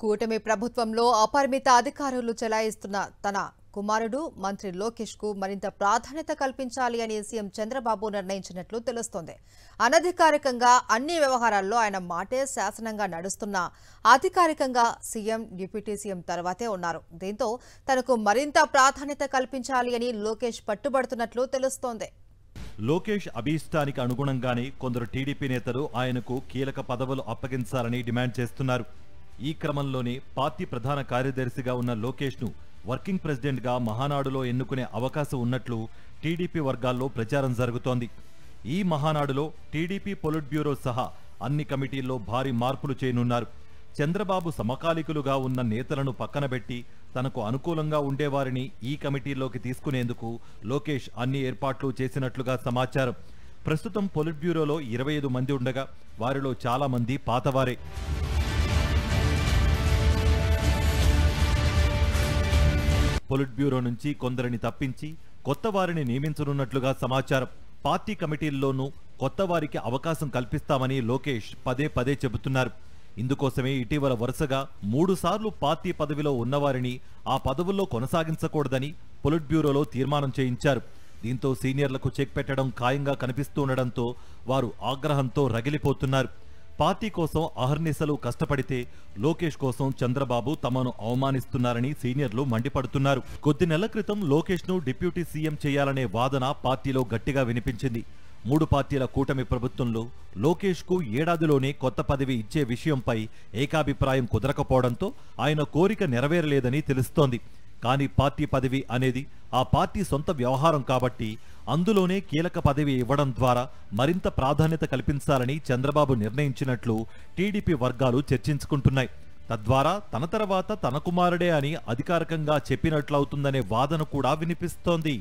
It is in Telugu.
కూటమి ప్రభుత్వంలో అపరిమిత అధికారులు చెలాయిస్తున్న తన కుమారుడు మంత్రి లోకేష్ కు మరింత ప్రాధాన్యత కల్పించాలి అని సీఎం చంద్రబాబు నిర్ణయించినట్లు తెలుస్తోంది. అనధికారికంగా అన్ని వ్యవహారాల్లో ఆయన మాటే శాసనంగా నడుస్తున్నా అధికారికంగా సీఎం, డిప్యూటీ సీఎం తర్వాతే ఉన్నారు. దీంతో తనకు మరింత ప్రాధాన్యత కల్పించాలి అని లోకేష్ పట్టుబడుతున్నట్లు తెలుస్తోంది. లోకేష్ అభీష్టానికి అనుగుణంగానే కొందరు టీడీపీ నేతలు ఆయనకు కీలక పదవులు అప్పగించాలని డిమాండ్ చేస్తున్నారు. ఈ క్రమంలోనే పార్టీ ప్రధాన కార్యదర్శిగా ఉన్న లోకేష్ను వర్కింగ్ ప్రెసిడెంట్గా మహానాడులో ఎన్నుకునే అవకాశం ఉన్నట్లు టీడీపీ వర్గాల్లో ప్రచారం జరుగుతోంది. ఈ మహానాడులో టీడీపీ పొలిట్ బ్యూరో సహా అన్ని కమిటీల్లో భారీ మార్పులు చేయనున్నారు. చంద్రబాబు సమకాలీకులుగా ఉన్న నేతలను పక్కనబెట్టి తనకు అనుకూలంగా ఉండేవారిని ఈ కమిటీలోకి తీసుకునేందుకు లోకేష్ అన్ని ఏర్పాట్లు చేసినట్లుగా సమాచారం. ప్రస్తుతం పొలిట్ బ్యూరోలో 25 మంది ఉండగా వారిలో చాలా మంది పాతవారే. పొలిట్ బ్యూరో నుంచి కొందరిని తప్పించి కొత్త వారిని నియమించనున్నట్లుగా సమాచారం. పార్టీ కమిటీల్లోనూ కొత్త వారికి అవకాశం కల్పిస్తామని లోకేష్ పదే పదే చెబుతున్నారు. ఇందుకోసమే ఇటీవల వరుసగా 3 సార్లు పార్టీ పదవిలో ఉన్నవారిని ఆ పదవుల్లో కొనసాగించకూడదని పొలిట్ బ్యూరోలో తీర్మానం చేయించారు. దీంతో సీనియర్లకు చెక్ పెట్టడం ఖాయంగా కనిపిస్తుండటంతో వారు ఆగ్రహంతో రగిలిపోతున్నారు. పార్టీ కోసం అహర్నిశలు కష్టపడితే లోకేష్ కోసం చంద్రబాబు తమను అవమానిస్తున్నారని సీనియర్లు మండిపడుతున్నారు. కొద్ది నెలల క్రితం లోకేష్ను డిప్యూటీ సీఎం చేయాలనే వాదన పార్టీలో గట్టిగా వినిపించింది. 3 పార్టీల కూటమి ప్రభుత్వంలో లోకేష్కు ఏడాదిలోనే కొత్త పదవి ఇచ్చే విషయంపై ఏకాభిప్రాయం కుదరకపోవడంతో ఆయన కోరిక నెరవేరలేదని తెలుస్తోంది. కానీ పార్టీ పదవి అనేది ఆ పార్టీ సొంత వ్యవహారం కాబట్టి అందులోనే కీలక పదవి ఇవ్వడం ద్వారా మరింత ప్రాధాన్యత కల్పించాలని చంద్రబాబు నిర్ణయించినట్లు టీడీపీ వర్గాలు చర్చించుకుంటున్నాయి. తద్వారా తన తర్వాత తన కుమారుడే అని అధికారికంగా చెప్పినట్లవుతుందనే వాదన కూడా వినిపిస్తోంది.